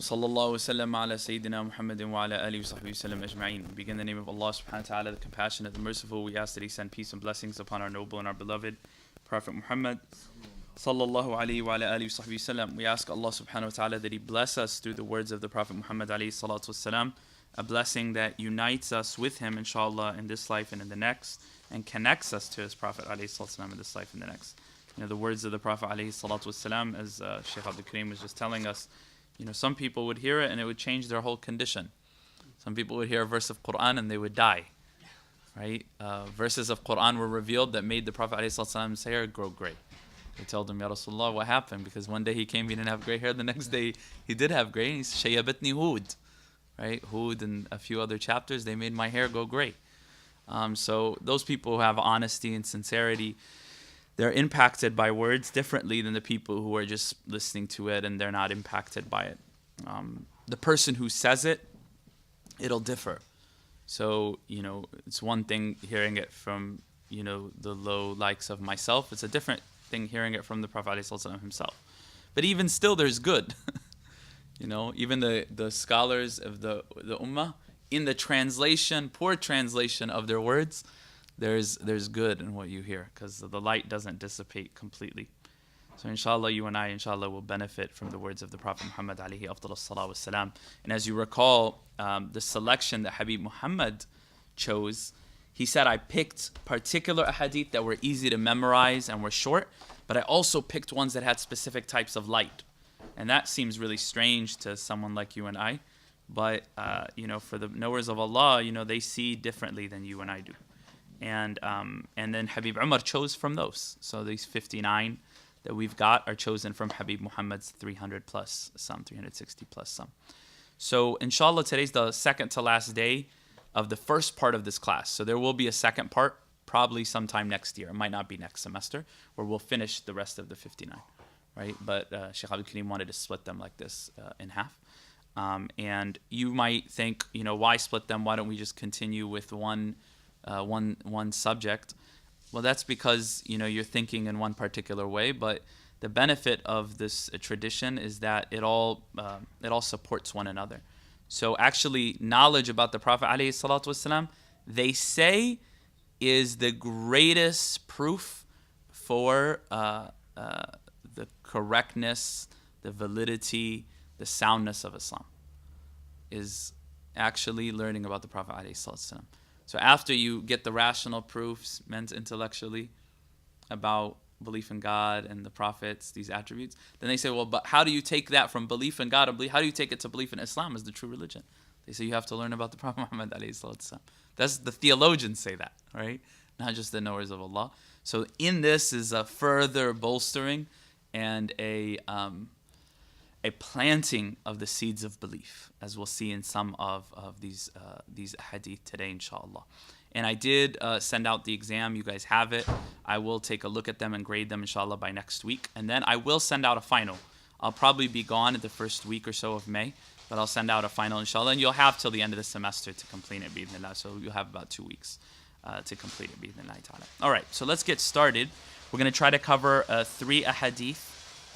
Sallallahu wasallam ala Sayyidina Muhammadin wa ala alihi wa sahbihi wasallam ajma'in. We begin in the name of Allah subhanahu wa ta'ala, the compassionate, the merciful. We ask that He send peace and blessings upon our noble and our beloved Prophet Muhammad. Sallallahu alayhi wa ala alihi wa sahbihi wasallam. We ask Allah subhanahu wa ta'ala that He bless us through the words of the Prophet Muhammad alayhi salatu wasalam, a blessing that unites us with him, inshallah, in this life and in the next, and connects us to his Prophet alayhi salatu wasalam in this life and the next. You know, the words of the Prophet alayhi salatu wasalam, as Shaykh Abdul Kareem was just telling us, you know, some people would hear it and it would change their whole condition. Some people would hear a verse of Quran and they would die, right? Verses of Quran were revealed that made the Prophet ﷺ's hair grow gray. They told him, Ya Rasulullah, what happened? Because one day he came, he didn't have gray hair. The next day he did have gray. And he said, Shayabatni Hud, right? Hud and a few other chapters, they made my hair go gray. So those people who have honesty and sincerity, they're impacted by words differently than the people who are just listening to it and they're not impacted by it. The person who says it, it'll differ. So, you know, it's one thing hearing it from, you know, the low likes of myself. It's a different thing hearing it from the Prophet ﷺ himself. But even still, there's good. You know, even the scholars of the Ummah, in the translation, poor translation of their words, there's good in what you hear, because the light doesn't dissipate completely. So inshallah, you and I, inshallah, will benefit from the words of the Prophet Muhammad alayhi afdal as-salatu was-salam. And as you recall, the selection that Habib Muhammad chose, he said, I picked particular ahadith that were easy to memorize and were short, but I also picked ones that had specific types of light. And that seems really strange to someone like you and I. But, you know, for the knowers of Allah, you know, they see differently than you and I do. And then Habib Umar chose from those. So these 59 that we've got are chosen from Habib Muhammad's 300 plus some, 360 plus some. So inshallah, today's the second to last day of the first part of this class. So there will be a second part, probably sometime next year. It might not be next semester, where we'll finish the rest of the 59, right? But Shaykh Abdul Kareem wanted to split them like this in half. And you might think, you know, why split them? Why don't we just continue with one subject? Well, that's because, you know, you're thinking in one particular way, but the benefit of this tradition is that it all supports one another. So actually, knowledge about the Prophet ﷺ, they say, is the greatest proof for the correctness, the validity, the soundness of Islam, is actually learning about the Prophet ﷺ. So after you get the rational proofs meant intellectually about belief in God and the prophets, these attributes, then they say, well, but how do you take that from belief in God? How do you take it to belief in Islam as the true religion? They say you have to learn about the Prophet Muhammad ﷺ. That's the theologians say that, right? Not just the knowers of Allah. So in this is a further bolstering and a planting of the seeds of belief, as we'll see in some of these hadith today, inshallah. And I did send out the exam. You guys have it. I will take a look at them and grade them, inshallah, by next week. And then I will send out a final. I'll probably be gone at the first week or so of May, but I'll send out a final, inshallah. And you'll have till the end of the semester to complete it, bi'idhnillah. So you'll have about 2 weeks to complete it, bi'idhnillah ta'ala. All right, so let's get started. We're going to try to cover 3 ahadith.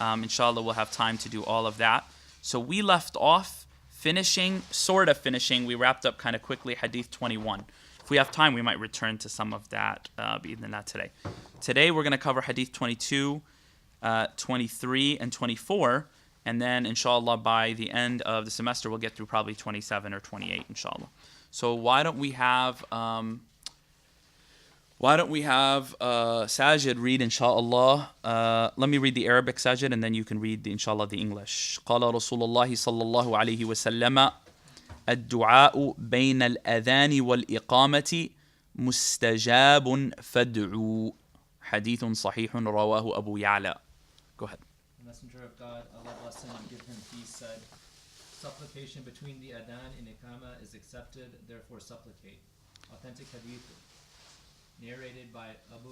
Inshallah, we'll have time to do all of that. So we left off sort of finishing. We wrapped up kind of quickly, hadith 21. If we have time, we might return to some of that bi'idhnillah today. Today, we're going to cover hadith 22, 23, and 24. And then, inshallah, by the end of the semester, we'll get through probably 27 or 28, inshallah. So why don't we have Sajid read, inshallah. Let me read the Arabic, Sajid, and then you can read, inshallah, the English. قال رسول الله صلى الله عليه وسلم الدعاء بين الأذان والإقامة مستجاب فادعوا حديث صحيح رواه أبو يعلى. Go ahead. The Messenger of God, Allah bless him and give him peace, said, supplication between the adhan and iqama is accepted, therefore supplicate. Authentic hadith narrated by Abu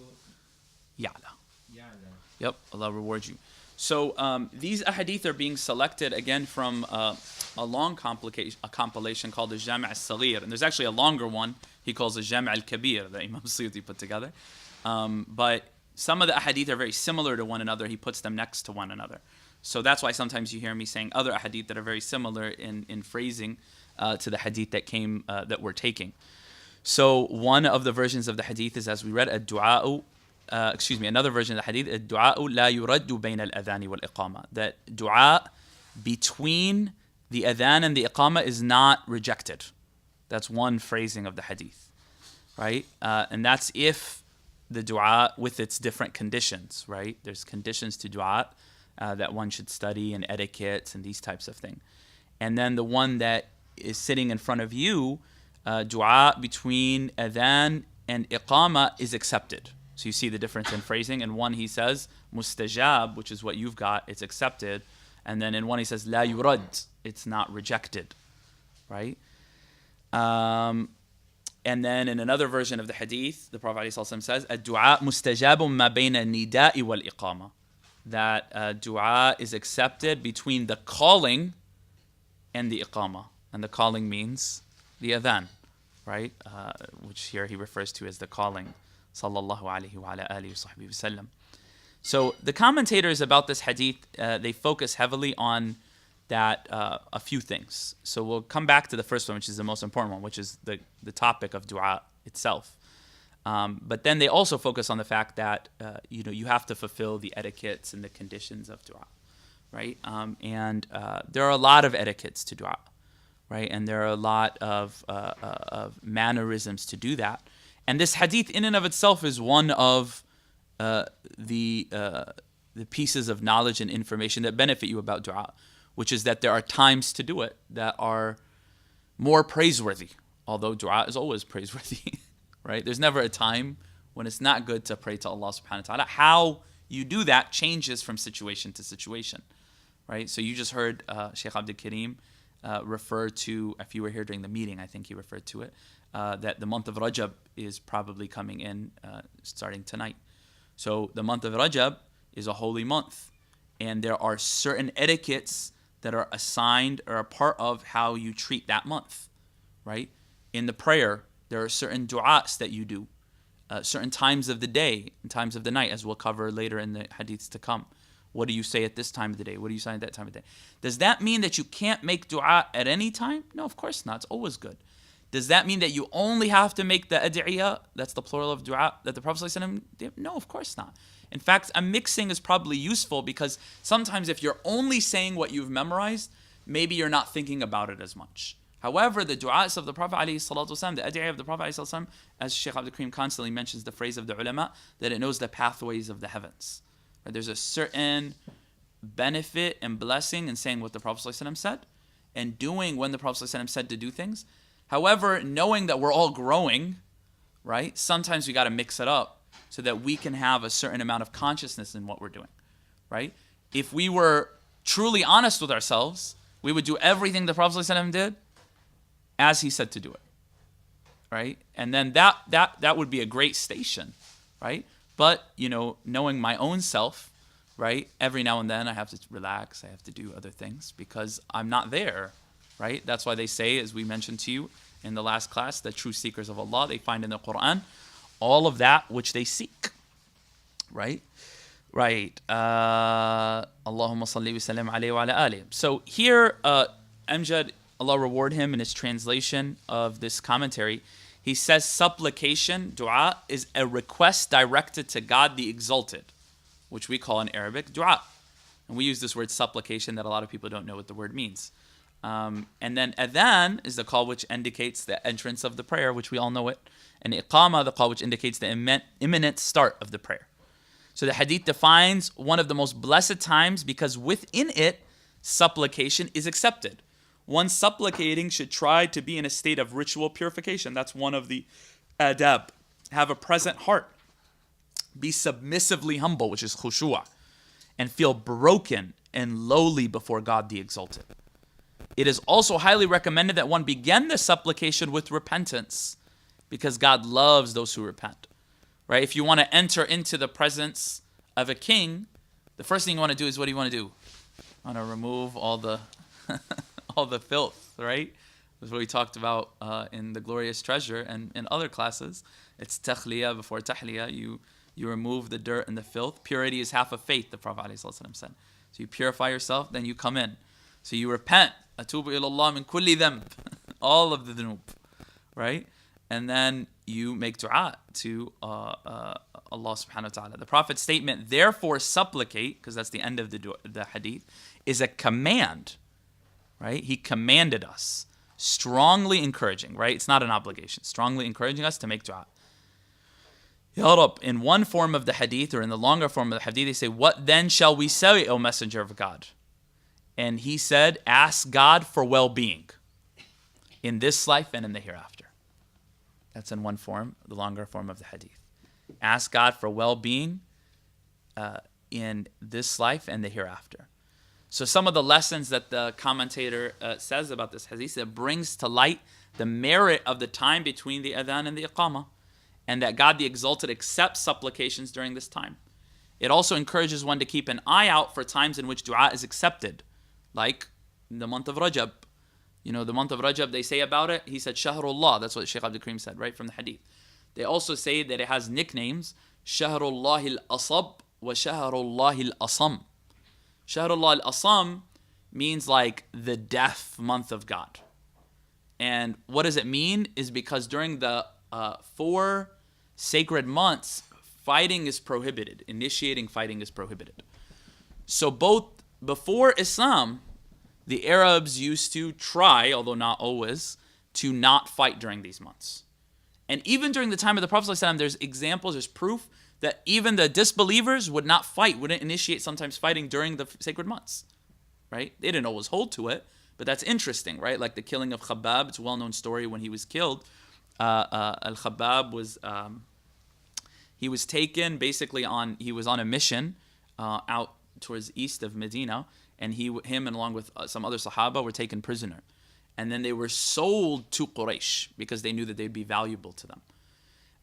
Ya'la. Ya'la. Yep, Allah rewards you. So these ahadith are being selected again from a long compilation called the Jam' al-Saghir. And there's actually a longer one he calls the Jam' al-Kabir that Imam Suyuti put together. But some of the ahadith are very similar to one another. He puts them next to one another. So that's why sometimes you hear me saying other hadith that are very similar in phrasing to the hadith that came that we're taking. So one of the versions of the hadith is, as we read, another version of the hadith, الدعاء لا يرد بين الأذان والإقامة. That dua between the adhan and the iqama is not rejected. That's one phrasing of the hadith, right? And that's if the dua with its different conditions, right? There's conditions to dua that one should study, and etiquettes and these types of things. And then the one that is sitting in front of you, dua between adhan and iqama is accepted. So you see the difference in phrasing. In one he says mustajab, which is what you've got, it's accepted. And then in one he says la yurad, it's not rejected, right? And then in another version of the hadith, the Prophet ﷺ says, "Ad-du'a mustajabun ma bayna nida'i wal iqama." That dua is accepted between the calling and the iqama. And the calling means the adhan, right? Which here he refers to as the calling. Sallallahu alayhi wa ala alihi wa sahbihi wa sallam. So the commentators about this hadith, they focus heavily on that a few things. So we'll come back to the first one, which is the most important one, which is the topic of dua itself. But then they also focus on the fact that you have to fulfill the etiquettes and the conditions of dua, right? And there are a lot of etiquettes to dua, right? And there are a lot of mannerisms to do that. And this hadith in and of itself is one of the pieces of knowledge and information that benefit you about dua, which is that there are times to do it that are more praiseworthy, although dua is always praiseworthy, right? There's never a time when it's not good to pray to Allah subhanahu wa ta'ala. How you do that changes from situation to situation, right? So you just heard Sheikh Abdul Kareem refer to, if you were here during the meeting, I think he referred to it, that the month of Rajab is probably coming in starting tonight. So the month of Rajab is a holy month, and there are certain etiquettes that are assigned or a part of how you treat that month, right? In the prayer, there are certain du'as that you do, certain times of the day and times of the night, as we'll cover later in the hadiths to come. What do you say at this time of the day? What do you say at that time of the day? Does that mean that you can't make dua at any time? No, of course not. It's always good. Does that mean that you only have to make the ad'iyah, that's the plural of dua, that the Prophet ﷺ did? No, of course not. In fact, a mixing is probably useful because sometimes if you're only saying what you've memorized, maybe you're not thinking about it as much. However, the du'as of the Prophet ﷺ, the ad'iyah of the Prophet ﷺ, as Shaykh Abdul Kareem constantly mentions the phrase of the ulama, that it knows the pathways of the heavens. There's a certain benefit and blessing in saying what the Prophet ﷺ said and doing when the Prophet ﷺ said to do things. However, knowing that we're all growing, right, sometimes we got to mix it up so that we can have a certain amount of consciousness in what we're doing, right? If we were truly honest with ourselves, we would do everything the Prophet ﷺ did as he said to do it, right? And then that would be a great station, right? But, knowing my own self, right, every now and then I have to relax, I have to do other things because I'm not there, right? That's why they say, as we mentioned to you in the last class, that true seekers of Allah, they find in the Quran all of that which they seek, right? Right. Allahumma salli wa sallim alayhi wa ala alihi. So here, Amjad, Allah reward him in his translation of this commentary, he says supplication, dua, is a request directed to God the Exalted, which we call in Arabic dua. And we use this word supplication that a lot of people don't know what the word means. And then adhan is the call which indicates the entrance of the prayer, which we all know it. And iqama, the call which indicates the imminent start of the prayer. So the hadith defines one of the most blessed times because within it, supplication is accepted. One supplicating should try to be in a state of ritual purification. That's one of the adab. Have a present heart. Be submissively humble, which is khushu'ah. And feel broken and lowly before God the Exalted. It is also highly recommended that one begin the supplication with repentance because God loves those who repent. Right? If you want to enter into the presence of a king, the first thing you want to do is what do you want to do? You want to remove all the all the filth, right? That's what we talked about in the Glorious Treasure and in other classes. It's takhliya before tahliya. You remove the dirt and the filth. Purity is half of faith, the Prophet ﷺ said. So you purify yourself, then you come in. So you repent. Atubu ilallah min kulli dhanb. All of the dhunub. Right? And then you make dua to Allah subhanahu wa ta'ala. The Prophet's statement, therefore supplicate, because that's the end of the hadith, is a command. Right? He commanded us. Strongly encouraging, right? It's not an obligation. Strongly encouraging us to make dua. Ya Rab, in one form of the hadith, or in the longer form of the hadith, they say, what then shall we say, O Messenger of God? And he said, ask God for well-being in this life and in the hereafter. That's in one form, the longer form of the hadith. Ask God for well-being in this life and the hereafter. So some of the lessons that the commentator says about this hadith, that brings to light the merit of the time between the adhan and the iqamah, and that God the Exalted accepts supplications during this time. It also encourages one to keep an eye out for times in which dua is accepted, like the month of Rajab. You know, the month of Rajab, they say about it, he said Shahrullah. That's what Shaykh Abdul Karim said, right, from the hadith. They also say that it has nicknames, Shahrullah al-Asab wa Shahrullah al-Asam. Shahrullah al-Asam means like the death month of God. And what does it mean? Is because during the 4 sacred months, fighting is prohibited. Initiating fighting is prohibited. So both before Islam, the Arabs used to try, although not always, to not fight during these months. And even during the time of the Prophet ﷺ, there's examples, there's proof that even the disbelievers would not fight, wouldn't initiate sometimes fighting during the sacred months, right? They didn't always hold to it, but that's interesting, right? Like the killing of Khabbab, it's a well-known story when he was killed. Al-Khabbab was, he was taken basically he was on a mission out towards east of Medina, and him and along with some other Sahaba were taken prisoner. And then they were sold to Quraysh because they knew that they'd be valuable to them.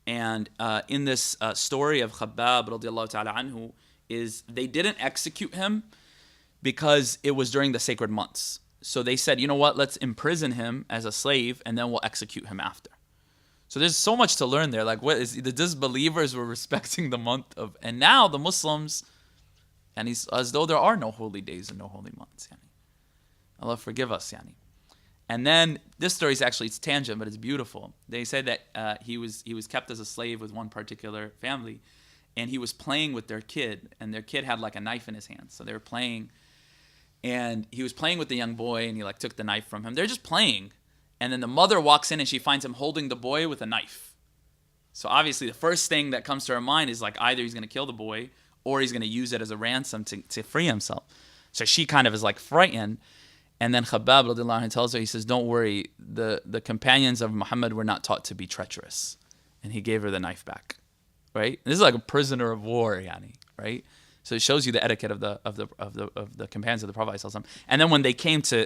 And in this story of Khabbab radiallahu ta'ala anhu, is they didn't execute him because it was during the sacred months. So they said, you know what, let's imprison him as a slave and then we'll execute him after. So there's so much to learn there. Like, what is the disbelievers were respecting the month of, and now the Muslims, and he's as though there are no holy days and no holy months. Yani. Allah forgive us, yani. And then this story is actually, it's tangent, but it's beautiful. They said that he was kept as a slave with one particular family, and he was playing with their kid, and their kid had like a knife in his hand. So they were playing, and he was playing with the young boy, and he like took the knife from him. They're just playing, and then the mother walks in, and she finds him holding the boy with a knife. So obviously, the first thing that comes to her mind is like either he's going to kill the boy, or he's going to use it as a ransom to free himself. So she kind of is like frightened. And then Khabbab radiallahu anhu tells her, he says, don't worry, the companions of Muhammad were not taught to be treacherous. And he gave her the knife back. Right? This is like a prisoner of war, yani, right? So it shows you the etiquette of the companions of the Prophet ﷺ. And then when they came to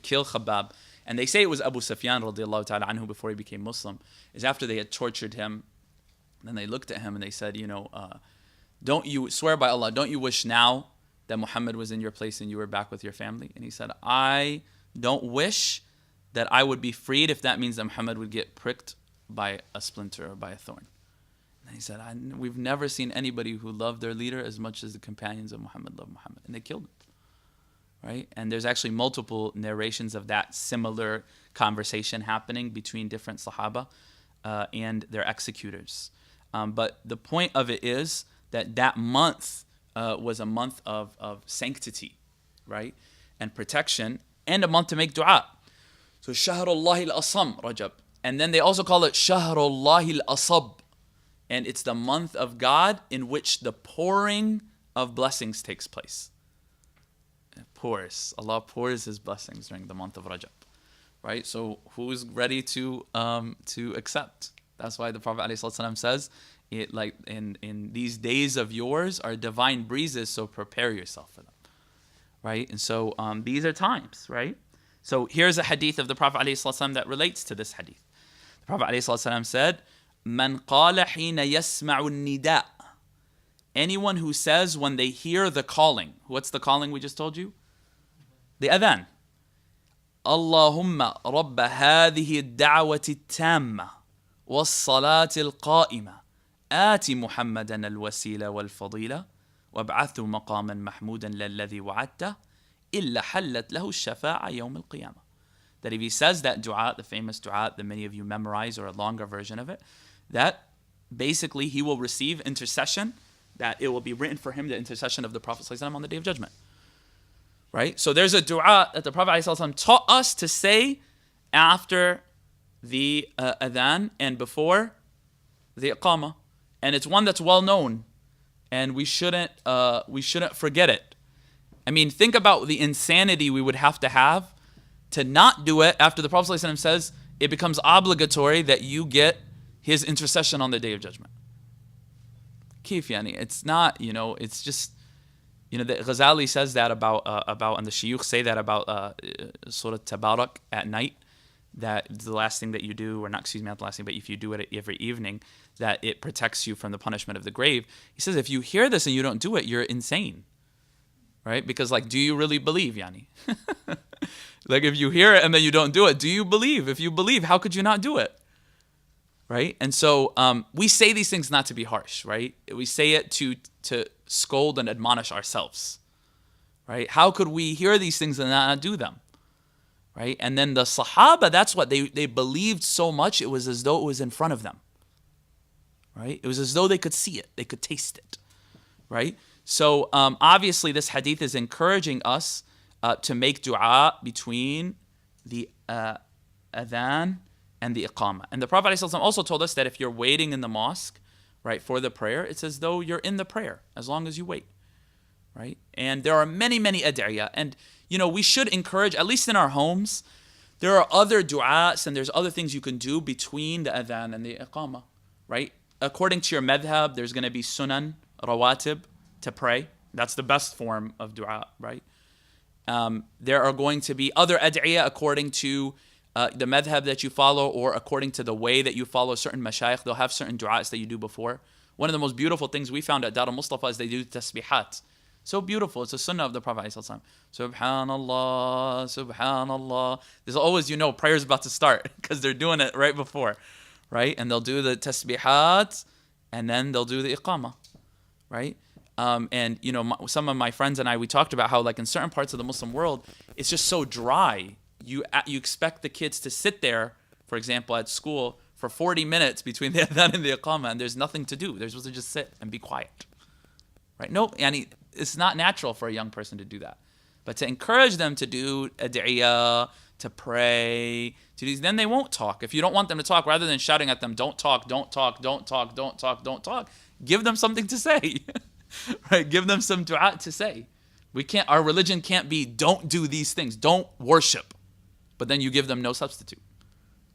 kill Khabbab, and they say it was Abu Sufyan radiallahu ta'ala anhu before he became Muslim, is after they had tortured him, then they looked at him and they said, you know, don't you, swear by Allah, don't you wish now that Muhammad was in your place and you were back with your family? And he said, I don't wish that I would be freed if that means that Muhammad would get pricked by a splinter or by a thorn. And he said, we've never seen anybody who loved their leader as much as the companions of Muhammad loved Muhammad. And they killed him. Right? And there's actually multiple narrations of that similar conversation happening between different Sahaba and their executors. But the point of it is that month was a month of sanctity, right? And protection, and a month to make dua. So Shahrullah al-Asam, Rajab. And then they also call it Shahrullah al-Asab. And it's the month of God in which the pouring of blessings takes place. Allah pours His blessings during the month of Rajab, right? So who's ready to accept? That's why the Prophet ﷺ says, it like in these days of yours are divine breezes, so prepare yourself for them, right? And so these are times, right? So here's a hadith of the Prophet ﷺ that relates to this hadith. The Prophet ﷺ said, "Man qala hina yasma'u nida." Anyone who says when they hear the calling. What's the calling we just told you? The adhan. Allahumma rabba hadhihi ad-da'wati at-tamma was-salati al-qa'ima. آتِ محمدا الوسيلة والفضيلة وابعثه مقاما محمودا للذي وعدته إلا حلت له الشفاعة يوم القيامة. That if he says that dua, the famous dua that many of you memorize, or a longer version of it, that basically he will receive intercession, that it will be written for him, the intercession of the Prophet ﷺ on the Day of Judgment. Right? So there's a dua that the Prophet ﷺ taught us to say after the adhan and before the iqamah. And it's one that's well known. And we shouldn't forget it. I mean, think about the insanity we would have to not do it after the Prophet ﷺ says it becomes obligatory that you get his intercession on the Day of Judgment. Kif yani, it's not, it's just, the Ghazali says that about and the shuyukh say that about Surah Tabarak at night, that the last thing that you do, or not the last thing, but if you do it every evening, that it protects you from the punishment of the grave. He says if you hear this and you don't do it, you're insane. Right? Because do you really believe, yani? If you hear it and then you don't do it, do you believe? If you believe, how could you not do it? Right? And so we say these things not to be harsh, right? We say it to scold and admonish ourselves. Right? How could we hear these things and not do them? Right? And then the Sahaba, that's what they believed so much, it was as though it was in front of them. Right? It was as though they could see it, they could taste it. Right? So obviously this hadith is encouraging us to make dua between the adhan and the iqamah. And the Prophet ﷺ also told us that if you're waiting in the mosque, right, for the prayer, it's as though you're in the prayer, as long as you wait. Right? And there are many, many ad'iyah. And, we should encourage, at least in our homes, there are other du'as and there's other things you can do between the adhan and the iqamah. Right? According to your madhab, there's going to be sunan, rawatib, to pray. That's the best form of dua, right? There are going to be other ad'iyah according to the madhab that you follow, or according to the way that you follow certain mashayikh. They'll have certain du'as that you do before. One of the most beautiful things we found at Dar al-Mustafa is they do tasbihat. So beautiful. It's a sunnah of the Prophet ﷺ. Subhanallah, Subhanallah. There's always, prayer's about to start because they're doing it right before, right? And they'll do the tasbihat and then they'll do the iqamah, right? And some of my friends and I, we talked about how in certain parts of the Muslim world, it's just so dry. You expect the kids to sit there, for example, at school for 40 minutes between the adhan and the iqamah, and there's nothing to do. They're supposed to just sit and be quiet, right? No, it's not natural for a young person to do that. But to encourage them to do ad'iyah, to pray, then they won't talk. If you don't want them to talk, rather than shouting at them, don't talk, don't talk, don't talk, don't talk, don't talk, give them something to say. Right? Give them some dua to say. Our religion can't be, don't do these things, don't worship. But then you give them no substitute.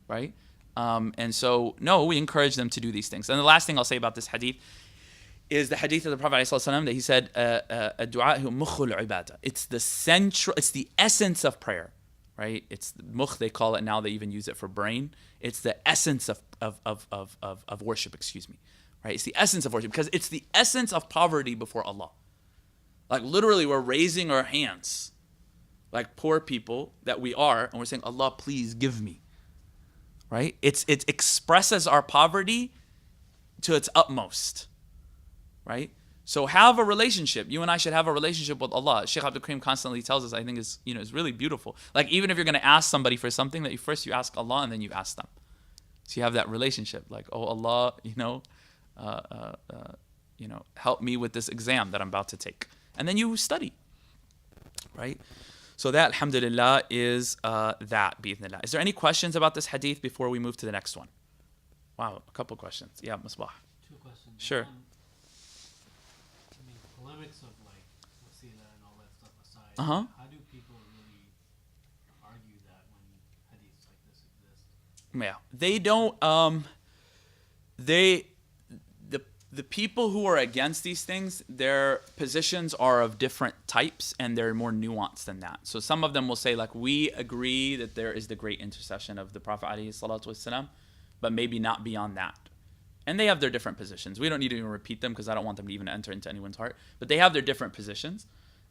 Right? And so, no, we encourage them to do these things. And the last thing I'll say about this hadith is the hadith of the Prophet ﷺ that he said, "Ad-du'a mukhul ibadah." It's the essence of prayer, right? It's mukh, they call it now. They even use it for brain. It's the essence of worship. Right? It's the essence of worship because it's the essence of poverty before Allah. Literally, we're raising our hands, like poor people that we are, and we're saying, "Allah, please give me." Right? It expresses our poverty to its utmost. Right? So have a relationship. You and I should have a relationship with Allah. Shaykh Abdul Karim constantly tells us, I think is really beautiful. Even if you're going to ask somebody for something, that first you ask Allah and then you ask them. So you have that relationship. Oh Allah, help me with this exam that I'm about to take. And then you study. Right? So that, alhamdulillah, is that, bi'idhnillah. Is there any questions about this hadith before we move to the next one? Wow, a couple questions. Yeah, Musbah. 2 questions. Sure. Polemics of wasila and all that stuff aside, Uh-huh. how do people really argue that when hadiths like this exist? Yeah, they don't. The people who are against these things, their positions are of different types and they're more nuanced than that. So some of them will say we agree that there is the great intercession of the Prophet ﷺ, but maybe not beyond that. And they have their different positions. We don't need to even repeat them because I don't want them to even enter into anyone's heart. But they have their different positions.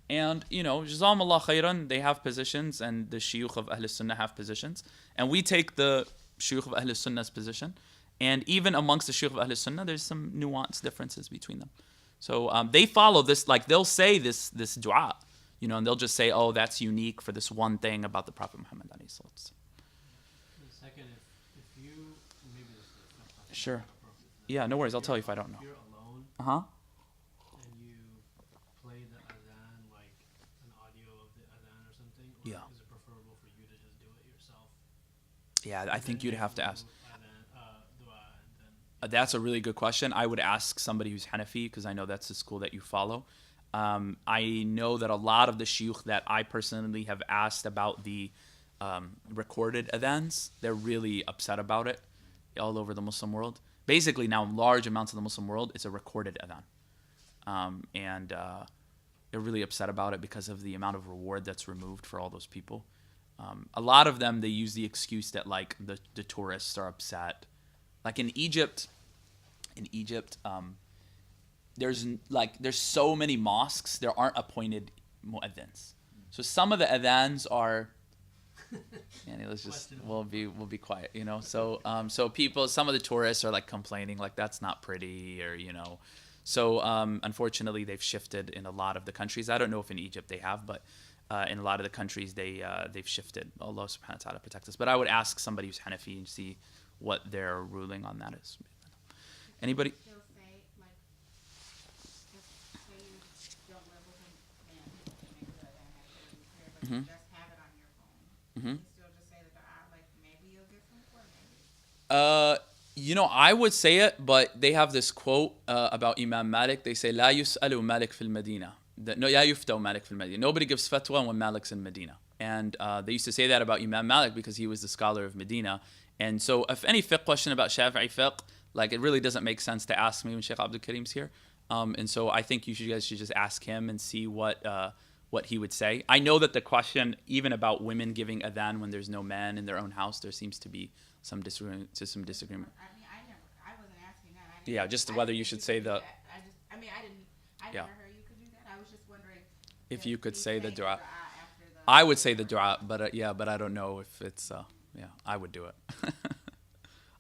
And, Jazakumullah khairan, they have positions, and the shuyukh of Ahl Sunnah have positions. And we take the shuyukh of Ahl Sunnah's position. And even amongst the shuyukh of Ahl Sunnah, there's some nuanced differences between them. So they follow this, like they'll say this dua, you know, and they'll just say, oh, that's unique for this one thing about the Prophet Muhammad alayhi salatu wasalam. Second, if you, maybe this is a question. Sure. Not appropriate for this. Yeah, no worries. I'll tell you if I don't If know. you're alone Uh-huh. and you play the adhan, like an audio of the adhan or something, or Yeah. is it preferable for you to just do it yourself? Yeah, I think you'd have to ask. Dua, and then That's a really good question. I would ask somebody who's Hanafi, because I know that's the school that you follow. I know that a lot of the shuyukh that I personally have asked about the recorded adhans, they're really upset about it all over the Muslim world. Basically, now in large amounts of the Muslim world, it's a recorded adhan. And they're really upset about it because of the amount of reward that's removed for all those people. A lot of them, they use the excuse that like the tourists are upset. Like in Egypt, there's so many mosques, there aren't appointed mu'adhins. So some of the adhans are, and let's just we'll be quiet, you know. So some of the tourists are like complaining like that's not pretty, or you know. So unfortunately they've shifted in a lot of the countries. I don't know if in Egypt they have, but in a lot of the countries they've shifted. Allah subhanahu wa ta'ala protect us. But I would ask somebody who's Hanafi and see what their ruling on that is. Anybody? Still say, like, just say you don't live with him and he can make the adhan after you prayer, but you just have it on your phone. Mhm. You still just say the dua, like maybe you'll get some or maybe. You know, I would say it, but they have this quote about Imam Malik. They say, "La yus'alu Malik fil Medina." No, ya yuftaw Malik fil Medina. Nobody gives fatwa when Malik's in Medina. And they used to say that about Imam Malik because he was the scholar of Medina. And so, if any fiqh question about Shafi'i fiqh, like it really doesn't make sense to ask me when Sheikh Abdul Karim's here. And so, I think you guys should just ask him and see what he would say. I know that the question, even about women giving adhan when there's no man in their own house, there seems to be some disagreement. I mean, I wasn't asking that. I didn't, Yeah, just I whether didn't you think should say could do the. that. I Yeah. never heard you could do that. I was just wondering If you could me say the saying dua. after the I would say the dua, but but I don't know if it's I would do it.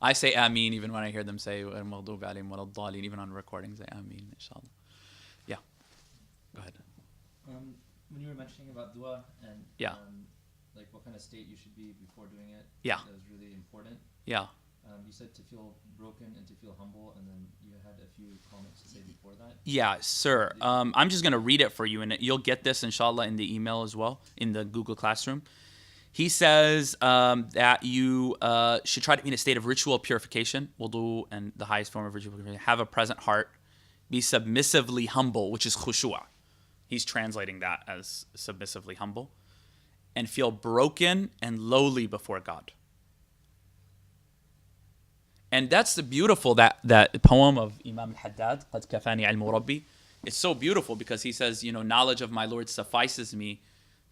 I say ameen even when I hear them say al-maghdubi alayhim wal-dhalin, even on recordings, I ameen, inshallah. Yeah. Go ahead. When you were mentioning about dua and Yeah. like what kind of state you should be before doing it, Yeah. that was really important. Yeah. You said to feel broken and to feel humble, and then you had a few comments to say before that. Yeah, sir. I'm just going to read it for you, and you'll get this, inshallah, in the email as well, in the Google Classroom. He says that you should try to be in a state of ritual purification, wudu, and the highest form of ritual purification. Have a present heart. Be submissively humble, which is khushu'ah. He's translating that as submissively humble. And feel broken and lowly before God. And that's the beautiful, that poem of Imam Al-Haddad, قَدْ كَفَانِي عِلْمُ رَبِّي. It's so beautiful because he says, you know, knowledge of my Lord suffices me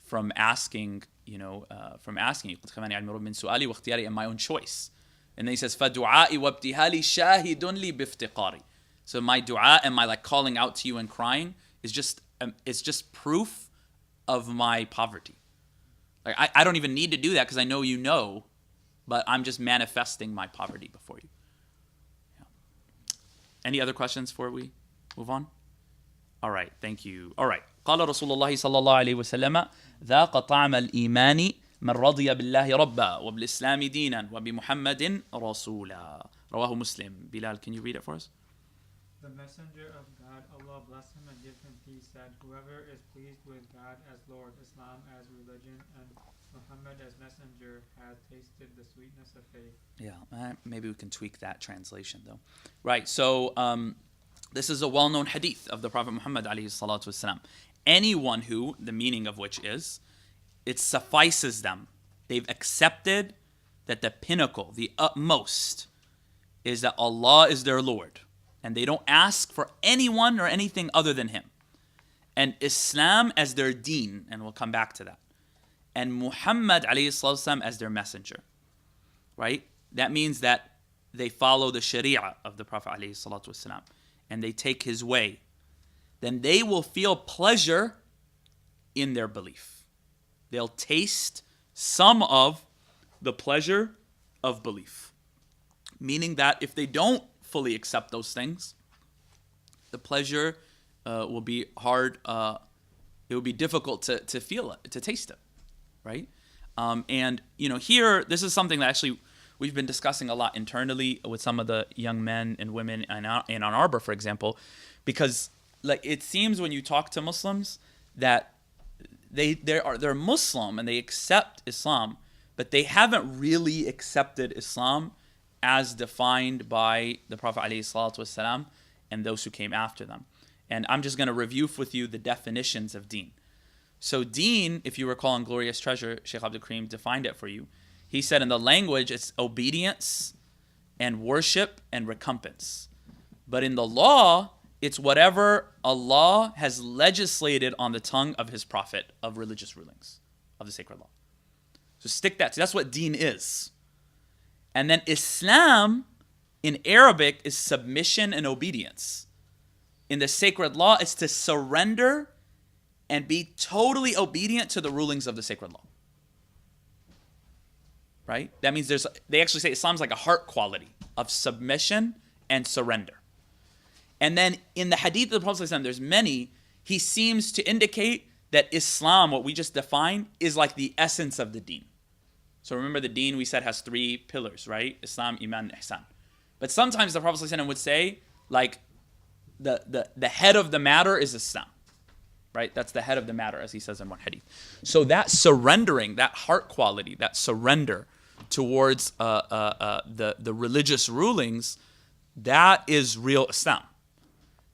from asking, قَدْ كَفَانِي عِلْمُ رَبِّي مِنْ سُؤَالِي وَاخْتِيَارِي, and my own choice. And then he says, فَدُعَائِي وَابْتِهَالِي شَاهِدٌ لِي بِافْتِقَارِي. So my dua and my like calling out to you and crying is just it's just proof of my poverty. Like I don't even need to do that because I know you know, but I'm just manifesting my poverty before you. Yeah. Any other questions before we move on? All right, thank you. All right. قال رسول الله صلى الله عليه وسلم ذاق طعم الإيمان من رضي بالله ربا وبالإسلام دينا وبمحمد رسولا. رواه مسلم. Bilal, can you read it for us? The messenger of God, Allah bless him and give him peace, said, whoever is pleased with God as Lord, Islam as religion, and Muhammad as messenger has tasted the sweetness of faith. Yeah, maybe we can tweak that translation though. Right, so this is a well-known hadith of the Prophet Muhammad alayhi salatu wasalam. Anyone who, the meaning of which is, it suffices them. They've accepted that the pinnacle, the utmost, is that Allah is their Lord. And they don't ask for anyone or anything other than Him. And Islam as their deen, and we'll come back to that. And Muhammad alayhi salatu as their messenger. Right? That means that they follow the sharia of the Prophet alayhi salatu wasalam, and they take his way. Then they will feel pleasure in their belief. They'll taste some of the pleasure of belief. Meaning that if they don't fully accept those things, the pleasure will be hard. It will be difficult to feel it, to taste it, right? And here, this is something that actually we've been discussing a lot internally with some of the young men and women in Ann Arbor, for example, because like it seems when you talk to Muslims that they're Muslim and they accept Islam, but they haven't really accepted Islam as defined by the Prophet ﷺ and those who came after them. And I'm just going to review with you the definitions of deen. So deen, if you recall in Glorious Treasure, Sheikh Abdul Karim defined it for you. He said in the language, it's obedience and worship and recompense. But in the law, it's whatever Allah has legislated on the tongue of His Prophet of religious rulings, of the sacred law. So stick that. So that's what deen is. And then Islam in Arabic is submission and obedience. In the sacred law, it's to surrender and be totally obedient to the rulings of the sacred law. Right? That means they actually say Islam's like a heart quality of submission and surrender. And then in the hadith of the Prophet ﷺ, there's many, he seems to indicate that Islam, what we just defined, is like the essence of the deen. So remember the deen we said has 3 pillars, right? Islam, Iman, and Ihsan. But sometimes the Prophet ﷺ would say, like, the head of the matter is Islam. Right? That's the head of the matter, as he says in one hadith. So that surrendering, that heart quality, that surrender towards the religious rulings, that is real Islam.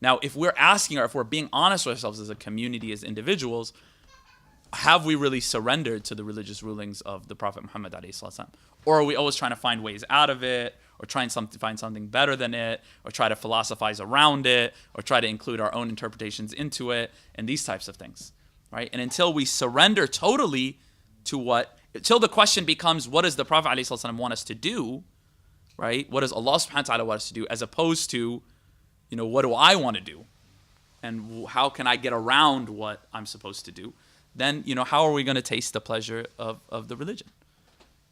Now, if we're asking, or if we're being honest with ourselves as a community, as individuals, have we really surrendered to the religious rulings of the Prophet Muhammad ﷺ? Or are we always trying to find ways out of it, or trying to find something better than it, or try to philosophize around it, or try to include our own interpretations into it, and these types of things, right? And until we surrender totally to until the question becomes, what does the Prophet ﷺ want us to do, right? What does Allah subhanahu wa ta'ala want us to do, as opposed to, what do I want to do? And how can I get around what I'm supposed to do? Then, how are we going to taste the pleasure of the religion,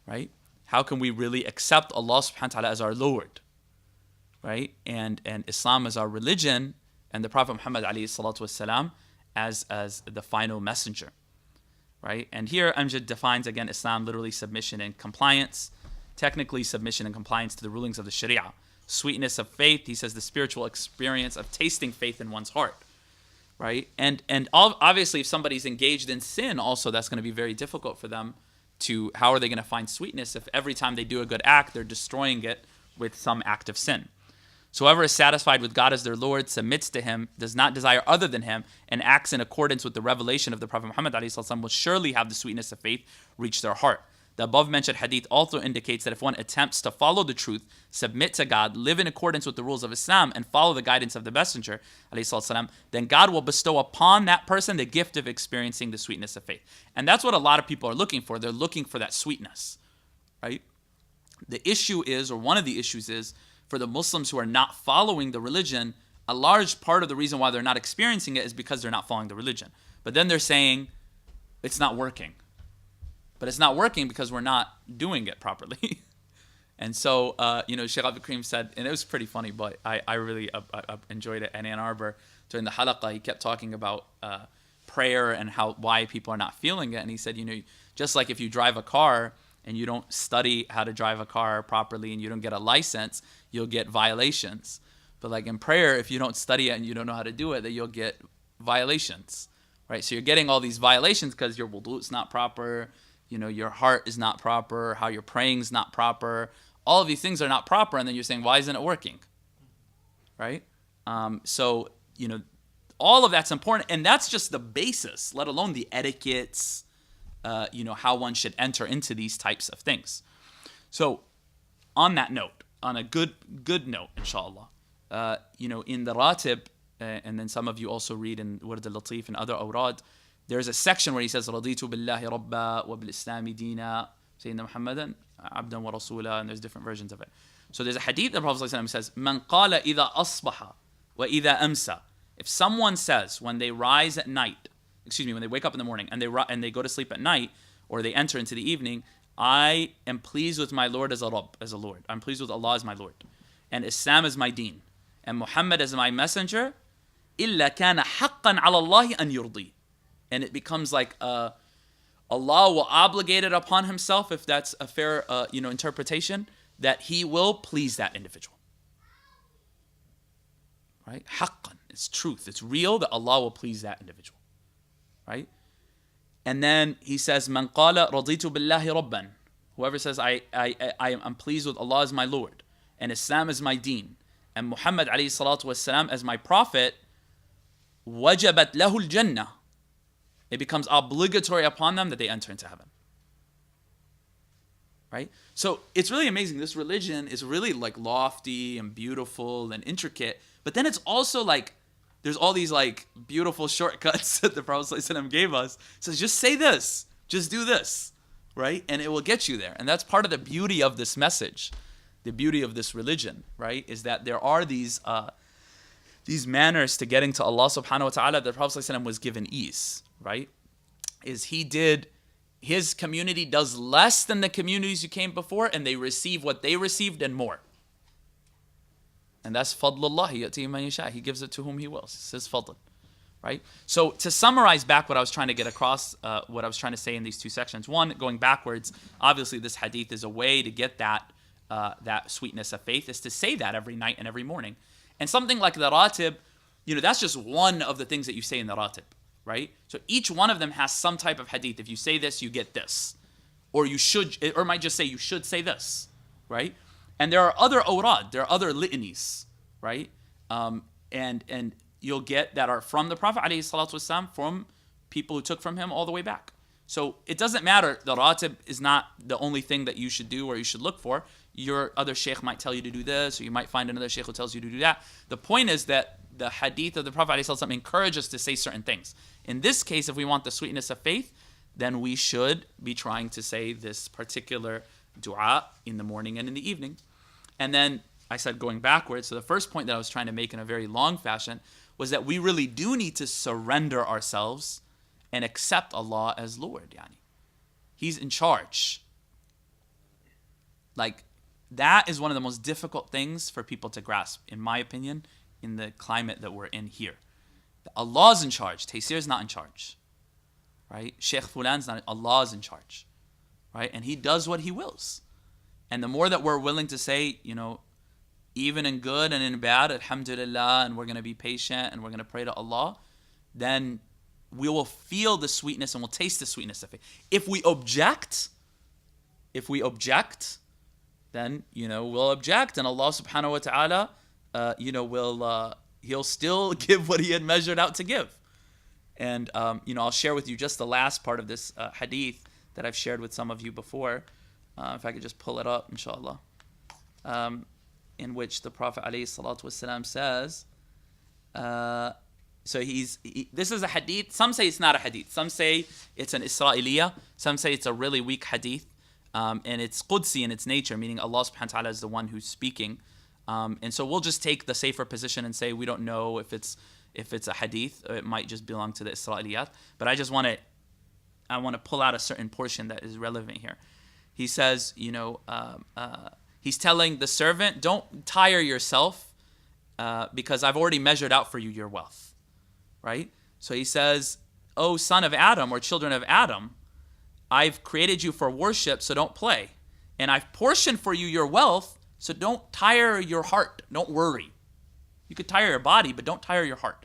right? How can we really accept Allah subhanahu wa ta'ala as our Lord, right? And Islam as our religion, and the Prophet Muhammad alayhi salatu wasalam as the final messenger, right? And here Amjad defines again Islam literally submission and compliance, technically submission and compliance to the rulings of the Sharia. Sweetness of faith, he says the spiritual experience of tasting faith in one's heart, right? And obviously if somebody's engaged in sin also, that's going to be very difficult for them how are they going to find sweetness if every time they do a good act, they're destroying it with some act of sin. So whoever is satisfied with God as their Lord, submits to Him, does not desire other than Him, and acts in accordance with the revelation of the Prophet Muhammad ﷺ will surely have the sweetness of faith reach their heart. The above mentioned hadith also indicates that if one attempts to follow the truth, submit to God, live in accordance with the rules of Islam, and follow the guidance of the Messenger, ﷺ, then God will bestow upon that person the gift of experiencing the sweetness of faith. And that's what a lot of people are looking for. They're looking for that sweetness, right? The issue is, or one of the issues is, for the Muslims who are not following the religion, a large part of the reason why they're not experiencing it is because they're not following the religion. But then they're saying, it's not working. But it's not working because we're not doing it properly. And so, Sheikh Abdul Karim said, and it was pretty funny, but I really enjoyed it in Ann Arbor. During the halaqah, he kept talking about prayer and why people are not feeling it. And he said, just like if you drive a car and you don't study how to drive a car properly and you don't get a license, you'll get violations. But like in prayer, if you don't study it and you don't know how to do it, then you'll get violations, right? So you're getting all these violations because your wudu's not proper, your heart is not proper, how you're praying is not proper. All of these things are not proper, and then you're saying, why isn't it working? Right? So, all of that's important, and that's just the basis, let alone the etiquettes, how one should enter into these types of things. So, on that note, on a good note, inshallah, in the Ratib, and then some of you also read in Wird al-Latif and other awrad, there's a section where he says, رَضِيتُ بِاللَّهِ رَبَّا وَبِالْإِسْلَامِ دِينًا Sayyidina Muhammadan عَبْدًا وَرَسُولًا, and there's different versions of it. So there's a hadith that the Prophet ﷺ says, مَنْ قَالَ إِذَا أَصْبَحَ وَإِذَا أَمْسَى. If someone says when they rise at night, when they wake up in the morning and they go to sleep at night, or they enter into the evening, I am pleased with my Lord as a Rabb, as a Lord. I'm pleased with Allah as my Lord. And Islam is my deen. And Muhammad as my messenger, إِلَّا كَانَ حَقًّا عَلَى اللَّهِ أَنْ يُرْضِيهِ. And it becomes like Allah will obligate it upon himself, if that's a fair interpretation, that he will please that individual. Right? حَقًّا. It's truth. It's real that Allah will please that individual. Right? And then he says, "Man qala raditu billahi rabban." Whoever says, I'm pleased with Allah as my Lord, and Islam as my deen, and Muhammad alayhi salatu wasalam as my prophet, wajabat lahu al-jannah. It becomes obligatory upon them that they enter into heaven. Right? So it's really amazing. This religion is really like lofty and beautiful and intricate, but then it's also like, there's all these like beautiful shortcuts that the Prophet ﷺ gave us. It says, just say this, just do this, right? And it will get you there. And that's part of the beauty of this message, the beauty of this religion, right? Is that there are these manners to getting to Allah subhanahu wa ta'ala. The Prophet ﷺ was given ease, right? His community does less than the communities who came before, and they receive what they received and more. And that's fadlullah, ya'tihi man yasha. He gives it to whom he wills. It's his fadl, right? So to summarize back what I was trying to get across, what I was trying to say in these two sections. One, going backwards, obviously this hadith is a way to get that sweetness of faith, is to say that every night and every morning. And something like the ratib, that's just one of the things that you say in the ratib, right? So each one of them has some type of hadith. If you say this, you get this. Or it might just say you should say this, right? And there are other awrad, there are other litanies, right? And you'll get that are from the Prophet ﷺ, from people who took from him all the way back. So it doesn't matter. The ratib is not the only thing that you should do or you should look for. Your other sheikh might tell you to do this, or you might find another sheikh who tells you to do that. The point is that the hadith of the Prophet ﷺ encourages us to say certain things. In this case, if we want the sweetness of faith, then we should be trying to say this particular dua in the morning and in the evening. And then I said going backwards, so the first point that I was trying to make in a very long fashion was that we really do need to surrender ourselves and accept Allah as Lord. He's in charge. Like, that is one of the most difficult things for people to grasp, in my opinion, in the climate that we're in here. Allah's in charge. Taysir is not in charge. Right? Sheikh Fulan's not. Allah's in charge. Right? And he does what he wills. And the more that we're willing to say, even in good and in bad, alhamdulillah, and we're going to be patient and we're going to pray to Allah, then we will feel the sweetness and we'll taste the sweetness of it. If we object, then, we'll object, and Allah subhanahu wa ta'ala, he'll still give what he had measured out to give. And, I'll share with you just the last part of this hadith that I've shared with some of you before. If I could just pull it up, inshallah. In which the Prophet ﷺ says, this is a hadith. Some say it's not a hadith. Some say it's an Isra'iliyah. Some say it's a really weak hadith. And it's Qudsi in its nature, meaning Allah subhanahu wa ta'ala is the one who's speaking. And so we'll just take the safer position and say we don't know if it's a hadith. It might just belong to the Isra'iliyat. But I want to pull out a certain portion that is relevant here. He says, he's telling the servant, don't tire yourself because I've already measured out for you your wealth, right? So he says, oh, son of Adam, or children of Adam, I've created you for worship, so don't play. And I've portioned for you your wealth, so don't tire your heart. Don't worry. You could tire your body, but don't tire your heart.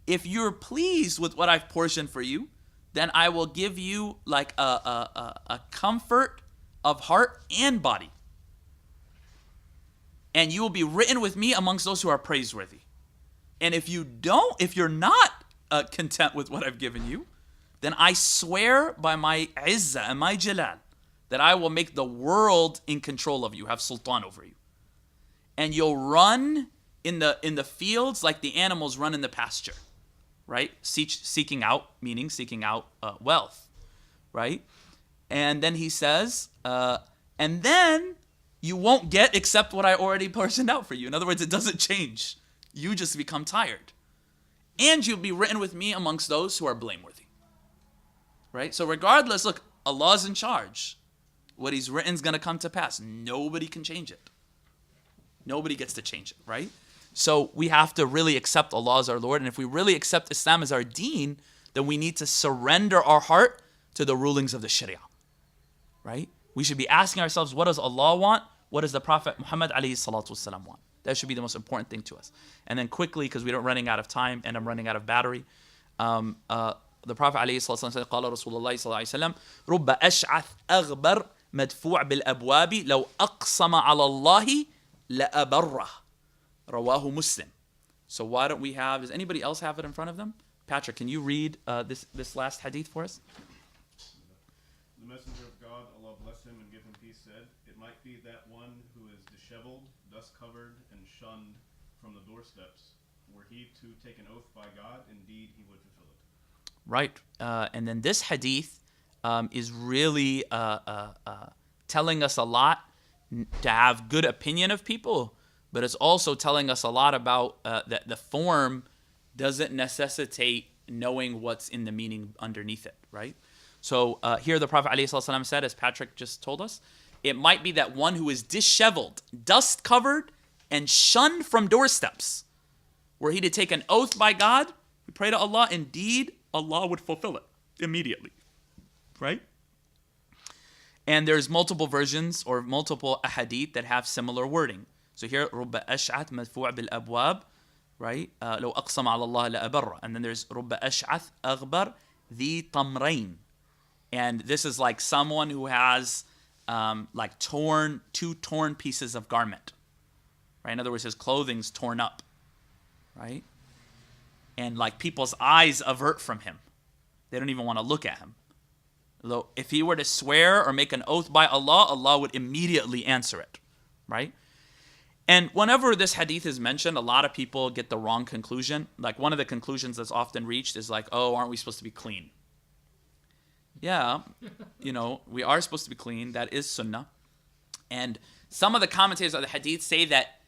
If you're pleased with what I've portioned for you, then I will give you like a comfort of heart and body. And you will be written with me amongst those who are praiseworthy. And if you're not content with what I've given you, then I swear by my izzah and my jalal that I will make the world in control of you, have sultan over you. And you'll run in the fields like the animals run in the pasture. Right? Seeking out wealth, right? And then he says, and then you won't get except what I already portioned out for you. In other words, it doesn't change. You just become tired. And you'll be written with me amongst those who are blameworthy. Right? So regardless, look, Allah's in charge. What he's written is going to come to pass. Nobody can change it. Nobody gets to change it, right? So we have to really accept Allah as our Lord. And if we really accept Islam as our deen, then we need to surrender our heart to the rulings of the Sharia. Right? We should be asking ourselves, what does Allah want? What does the Prophet Muhammad alayhi salatu wasalam want? That should be the most important thing to us. And then quickly, because we're running out of time and I'm running out of battery, the Prophet alayhi salatu wasalam said, قال رسول الله صلى الله عليه وسلم رب أشعث أغبر مدفوع بالأبواب لو أقسم على الله لأبره. Rawahu Muslim. So why don't we have, does anybody else have it in front of them? Patrick, can you read this last hadith for us? The messenger of God, Allah bless him and give him peace, said, it might be that one who is disheveled, dust-covered, and shunned from the doorsteps. Were he to take an oath by God, indeed he would fulfill it. Right. And then this hadith is really telling us a lot to have good opinion of people, but it's also telling us a lot about that the form doesn't necessitate knowing what's in the meaning underneath it, right? So here the Prophet ﷺ said, as Patrick just told us, it might be that one who is disheveled, dust-covered, and shunned from doorsteps. Were he to take an oath by God, we pray to Allah, indeed Allah would fulfill it immediately, right? And there's multiple versions or multiple ahadith that have similar wording. So here, رُبَّ أَشْعَثْ مَدْفُوعَ بِالْأَبْوَابِ, right? لو أقسم على الله لأبر. And then there's رُبَّ أَشْعَثْ أغبر ذي طمرين. And this is like someone who has like two torn pieces of garment, right? In other words, his clothing's torn up, right? And like people's eyes avert from him. They don't even want to look at him. Though if he were to swear or make an oath by Allah, Allah would immediately answer it, right? And whenever this hadith is mentioned, a lot of people get the wrong conclusion. Like one of the conclusions that's often reached is like, oh, aren't we supposed to be clean? Yeah, we are supposed to be clean. That is sunnah. And some of the commentators of the hadith say that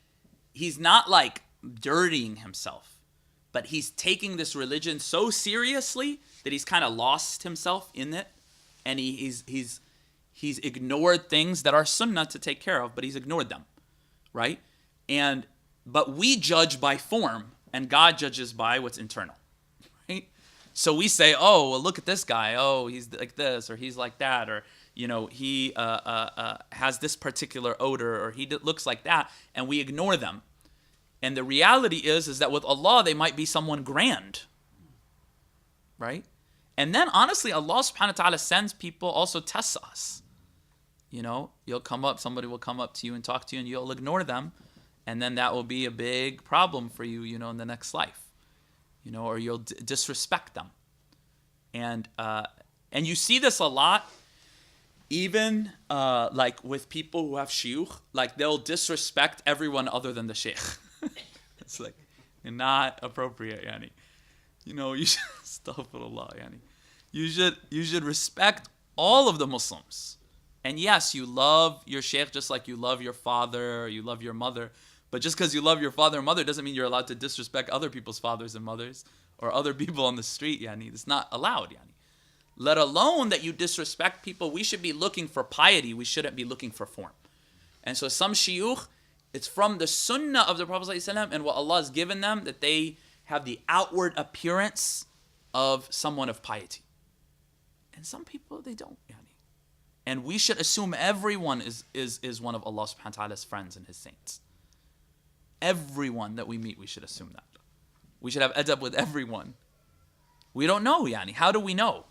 he's not like dirtying himself, but he's taking this religion so seriously that he's kind of lost himself in it. And he's ignored things that are sunnah to take care of, but he's ignored them. Right? But we judge by form, and God judges by what's internal. Right? So we say, oh, well, look at this guy. Oh, he's like this, or he's like that, or he has this particular odor, or he looks like that, and we ignore them. And the reality is that with Allah, they might be someone grand. Right? And then honestly, Allah subhanahu wa ta'ala sends people, also tests us. You'll come up, somebody will come up to you and talk to you, and you'll ignore them, and then that will be a big problem for you, in the next life, or you'll disrespect them, and you see this a lot, even like with people who have shuyukh, like they'll disrespect everyone other than the sheikh. It's like not appropriate, yani. You should astaghfirullah, yani. You should respect all of the Muslims. And yes, you love your sheikh just like you love your father or you love your mother. But just because you love your father and mother doesn't mean you're allowed to disrespect other people's fathers and mothers or other people on the street, yani. It's not allowed, yani. Let alone that you disrespect people. We should be looking for piety. We shouldn't be looking for form. And so some shuyukh, it's from the sunnah of the Prophet ﷺ and what Allah has given them that they have the outward appearance of someone of piety. And some people, they don't, yani. And we should assume everyone is one of Allah subhanahu wa ta'ala's friends and his saints. Everyone that we meet, we should assume that. We should have adab with everyone. We don't know, yani. How do we know?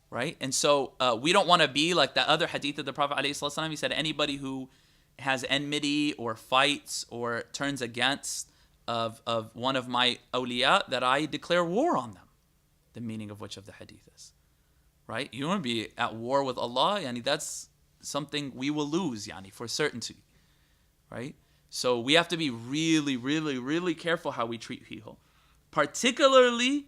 Right? And so we don't want to be like that other hadith of the Prophet ﷺ. He said, anybody who has enmity or fights or turns against of one of my awliya, that I declare war on them. The meaning of which of the hadith is. Right? You want to be at war with Allah, yani that's something we will lose, yani, for certainty. Right? So we have to be really, really, really careful how we treat people. Particularly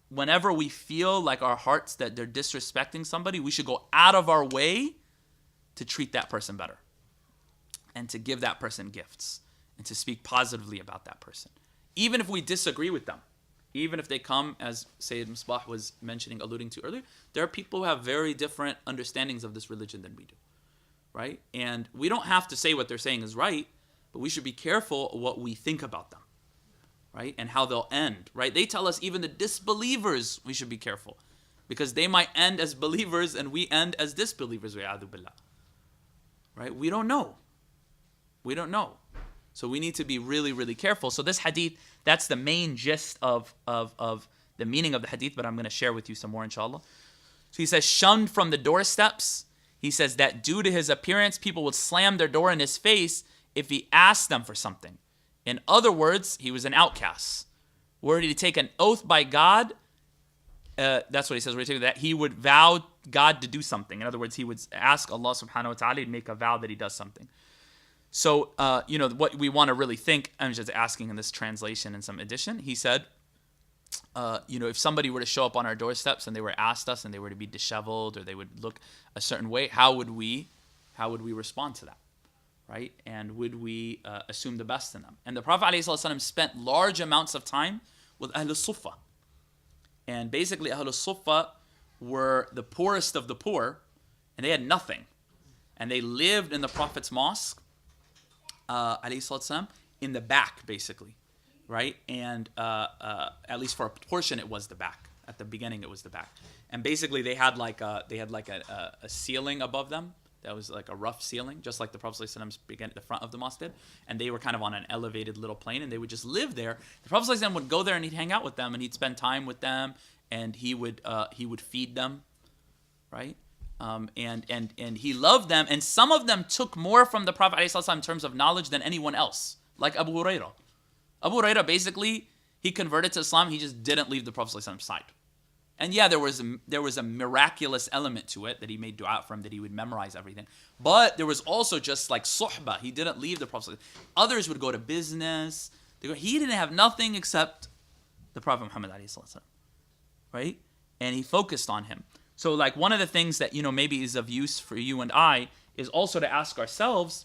whenever we feel like our hearts that they're disrespecting somebody, we should go out of our way to treat that person better. And to give that person gifts. And to speak positively about that person. Even if we disagree with them. Even if they come, as Sayyid Misbah was mentioning, alluding to earlier, there are people who have very different understandings of this religion than we do, right? And we don't have to say what they're saying is right, but we should be careful what we think about them, right? And how they'll end, right? They tell us even the disbelievers, we should be careful, because they might end as believers and we end as disbelievers, right? We don't know. We don't know. So we need to be really, really careful. So this hadith, that's the main gist of the meaning of the hadith, but I'm going to share with you some more, inshallah. So he says, shunned from the doorsteps. He says that due to his appearance, people would slam their door in his face if he asked them for something. In other words, he was an outcast. Were he to take an oath by God, that's what he says, that he would vow God to do something. In other words, he would ask Allah subhanahu wa ta'ala to make a vow that he does something. So, what we want to really think, I'm just asking in this translation and some addition, he said, if somebody were to show up on our doorsteps and they were asked us and they were to be disheveled or they would look a certain way, how would we respond to that, right? And would we assume the best in them? And the Prophet ﷺ spent large amounts of time with Ahlul Sufa. And basically Ahlul Sufa were the poorest of the poor, and they had nothing. And they lived in the Prophet's mosque, ﷺ, in the back, basically. Right, and at least for a portion, it was the back. At the beginning, it was the back, and basically they had like a ceiling above them that was like a rough ceiling, just like the Prophet ﷺ began at the front of the mosque did, and they were kind of on an elevated little plane, and they would just live there. The Prophet ﷺ would go there and he'd hang out with them, and he'd spend time with them, and he would feed them, right, and he loved them, and some of them took more from the Prophet ﷺ in terms of knowledge than anyone else, like Abu Hurairah. Abu Hurairah, basically, he converted to Islam. He just didn't leave the Prophet ﷺ's side. And yeah, there was a miraculous element to it that he made dua from, that he would memorize everything. But there was also just like suhbah. He didn't leave the Prophet ﷺ. Others would go to business. He didn't have nothing except the Prophet Muhammad ﷺ, right? And he focused on him. So like one of the things that, maybe is of use for you and I is also to ask ourselves,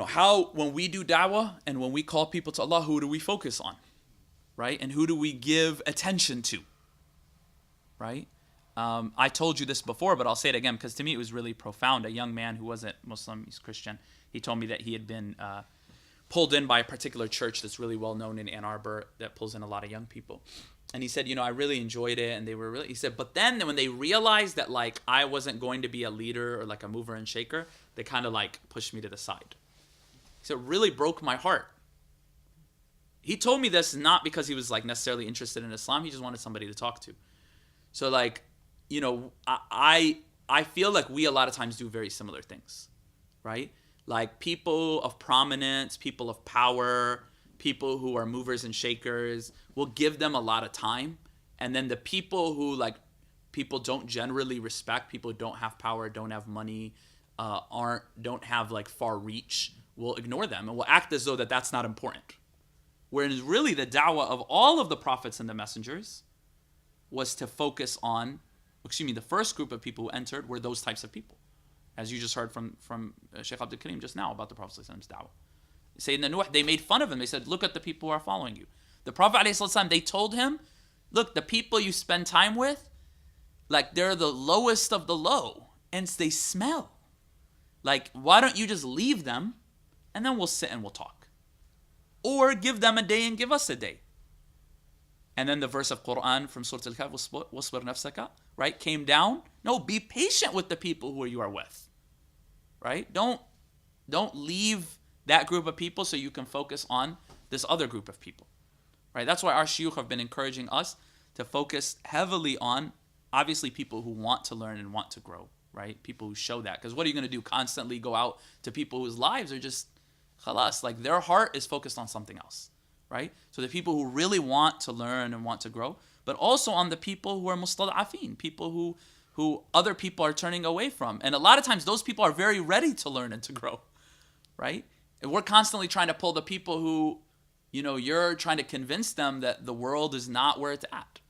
how, when we do da'wah and when we call people to Allah, who do we focus on, right? And who do we give attention to, right? I told you this before, but I'll say it again because to me it was really profound. A young man who wasn't Muslim, he's Christian, he told me that he had been pulled in by a particular church that's really well known in Ann Arbor that pulls in a lot of young people. And he said, I really enjoyed it, and they were really, he said, but then when they realized that like I wasn't going to be a leader or like a mover and shaker, they kind of like pushed me to the side. He said, it really broke my heart. He told me this not because he was like necessarily interested in Islam. He just wanted somebody to talk to. So like, I feel like we a lot of times do very similar things, right? Like people of prominence, people of power, people who are movers and shakers, we'll give them a lot of time. And then the people who like people don't generally respect, people who don't have power, don't have money, don't have like far reach, we'll ignore them and we'll act as though that's not important. Whereas really the da'wah of all of the prophets and the messengers was to focus on, the first group of people who entered were those types of people. As you just heard from Shaykh Abdul Karim just now about the Prophet's da'wah. Sayyidina Nuh, they made fun of him. They said, look at the people who are following you. The Prophet ﷺ, they told him, look, the people you spend time with, like they're the lowest of the low and they smell. Like, why don't you just leave them and then we'll sit and we'll talk. Or give them a day and give us a day. And then the verse of Quran from Surah Al-Kahf, وَاصْبِرْ نَفْسَكَ, right, came down. No, be patient with the people who you are with. Right? Don't leave that group of people so you can focus on this other group of people. Right? That's why our shuyukh have been encouraging us to focus heavily on, obviously, people who want to learn and want to grow. Right? People who show that. Because what are you going to do? Constantly go out to people whose lives are just khalas, like their heart is focused on something else. Right? So the people who really want to learn and want to grow, but also on the people who are mustada'afin, people who other people are turning away from. And a lot of times those people are very ready to learn and to grow. Right? And we're constantly trying to pull the people who, you're trying to convince them that the world is not where it's at.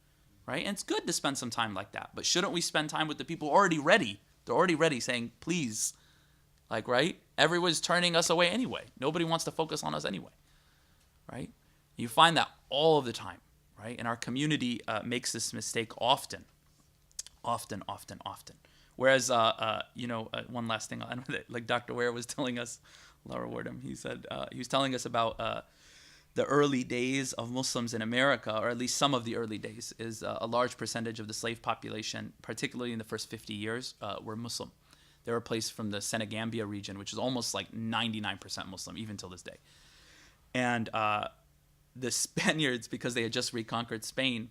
Right? And it's good to spend some time like that. But shouldn't we spend time with the people already ready? They're already ready saying, please. Like, right? Everyone's turning us away anyway. Nobody wants to focus on us anyway. Right? You find that all of the time. Right? And our community makes this mistake often. Whereas, one last thing, I know that, like Dr. Ware was telling us, Allah reward him, he said, he was telling us about the early days of Muslims in America, or at least some of the early days, is a large percentage of the slave population, particularly in the first 50 years, were Muslim. They were placed from the Senegambia region, which is almost like 99% Muslim, even till this day. And the Spaniards, because they had just reconquered Spain,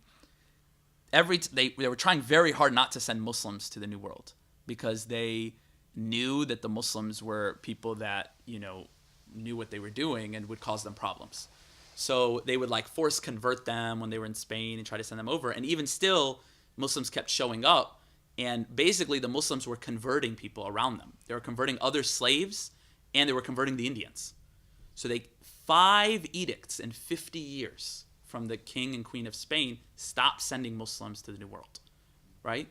they were trying very hard not to send Muslims to the New World, because they knew that the Muslims were people that, knew what they were doing and would cause them problems. So they would like force convert them when they were in Spain and try to send them over. And even still, Muslims kept showing up. And basically, the Muslims were converting people around them. They were converting other slaves, and they were converting the Indians. So 5 edicts in 50 years from the king and queen of Spain stopped sending Muslims to the New World, right?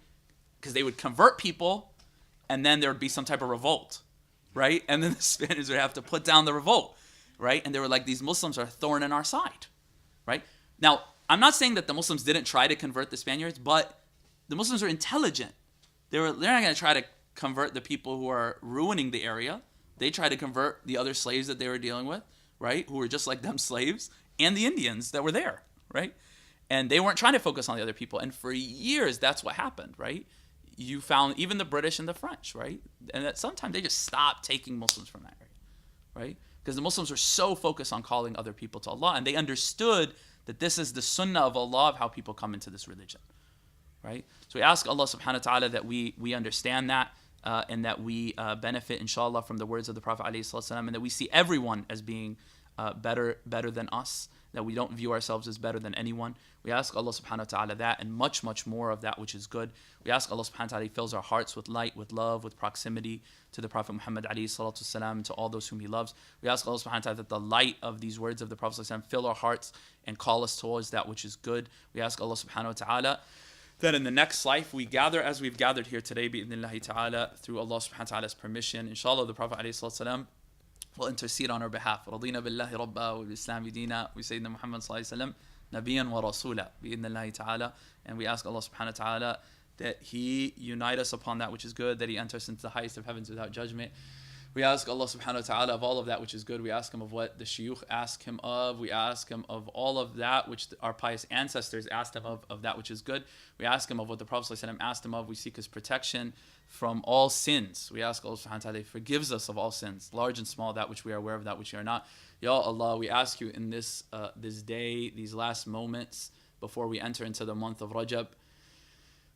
Because they would convert people, and then there would be some type of revolt, right? And then the Spaniards would have to put down the revolt, right? And they were like, these Muslims are a thorn in our side, right? Now, I'm not saying that the Muslims didn't try to convert the Spaniards, but the Muslims are intelligent. They're not going to try to convert the people who are ruining the area. They tried to convert the other slaves that they were dealing with, right? Who were just like them slaves, and the Indians that were there, right? And they weren't trying to focus on the other people. And for years, that's what happened, right? You found even the British and the French, right? And that sometimes they just stopped taking Muslims from that area, right? Because the Muslims were so focused on calling other people to Allah, and they understood that this is the sunnah of Allah of how people come into this religion, right? So we ask Allah subhanahu wa ta'ala that we understand that, and that we benefit, inshallah, from the words of the Prophet ﷺ, and that we see everyone as being better than us, that we don't view ourselves as better than anyone. We ask Allah subhanahu wa ta'ala that, and much, much more of that which is good. We ask Allah subhanahu wa ta'ala, He fills our hearts with light, with love, with proximity to the Prophet Muhammad alayhi salatu wasalam, and to all those whom He loves. We ask Allah subhanahu wa ta'ala that the light of these words of the Prophet sallallahu alaihi wasallam fill our hearts and call us towards that which is good. We ask Allah subhanahu wa ta'ala that in the next life we gather as we've gathered here today, bi'idhnillahi ta'ala, through Allah subhanahu wa ta'ala's permission. Inshallah, the Prophet alayhi salatu wasalam will intercede on our behalf. رضينا بالله ربا وبالإسلام دينا وسيدنا محمد صلى الله عليه وسلم نبيا ورسولا بإذن الله تعالى. And we ask Allah subhanahu wa ta'ala that He unite us upon that which is good, that He enters into the highest of heavens without judgment. We ask Allah subhanahu wa ta'ala of all of that which is good. We ask Him of what the shuyukh ask Him of. We ask Him of all of that which our pious ancestors asked Him of that which is good. We ask Him of what the Prophet ﷺ asked Him of. We seek His protection from all sins. We ask Allah subhanahu wa ta'ala He forgives us of all sins, large and small, that which we are aware of, that which we are not. Ya Allah, we ask You in this day, these last moments before we enter into the month of Rajab,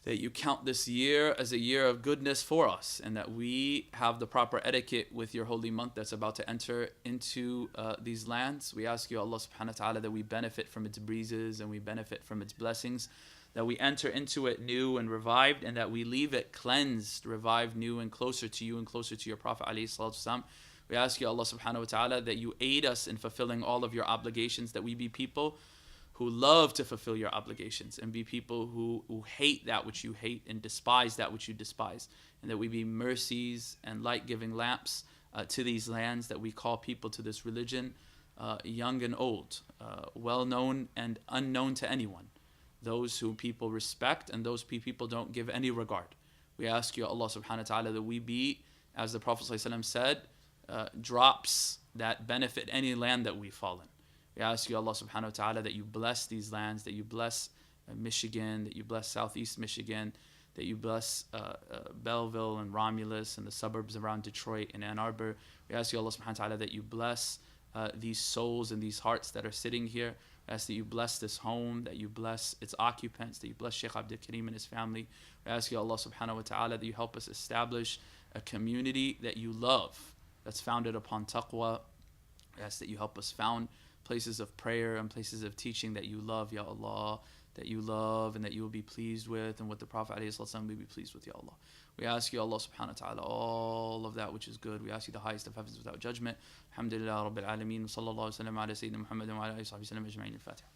that You count this year as a year of goodness for us, and that we have the proper etiquette with Your holy month that's about to enter into these lands. We ask You, Allah subhanahu wa ta'ala, that we benefit from its breezes and we benefit from its blessings, that we enter into it new and revived, and that we leave it cleansed, revived, new, and closer to You and closer to Your Prophet alayhi salatu wasalam. We ask You, Allah subhanahu wa ta'ala, that You aid us in fulfilling all of Your obligations, that we be people who love to fulfill Your obligations, and be people who hate that which You hate and despise that which You despise, and that we be mercies and light-giving lamps to these lands, that we call people to this religion, young and old, well-known and unknown to anyone, those who people respect and those people don't give any regard. We ask You, Allah subhanahu wa ta'ala, that we be, as the Prophet ﷺ said, drops that benefit any land that we fall in. We ask You, Allah subhanahu wa ta'ala, that You bless these lands, that You bless Michigan, that You bless Southeast Michigan, that You bless Belleville and Romulus and the suburbs around Detroit and Ann Arbor. We ask You, Allah subhanahu wa ta'ala, that You bless these souls and these hearts that are sitting here. We ask that You bless this home, that You bless its occupants, that You bless Sheikh Abdul Kareem and his family. We ask You, Allah subhanahu wa ta'ala, that You help us establish a community that You love, that's founded upon taqwa. We ask that You help us found places of prayer and places of teaching that You love, Ya Allah, that You love and that You will be pleased with, and what the Prophet ﷺ will be pleased with, Ya Allah. We ask You, Allah subhanahu wa ta'ala, all of that which is good. We ask You the highest of heavens without judgment. Alhamdulillah Rabbil Alameen. Sallallahu alayhi wa sallam ala Sayyidina Muhammad wa ala alihi wa sallam ajma'in. Al-Fatiha.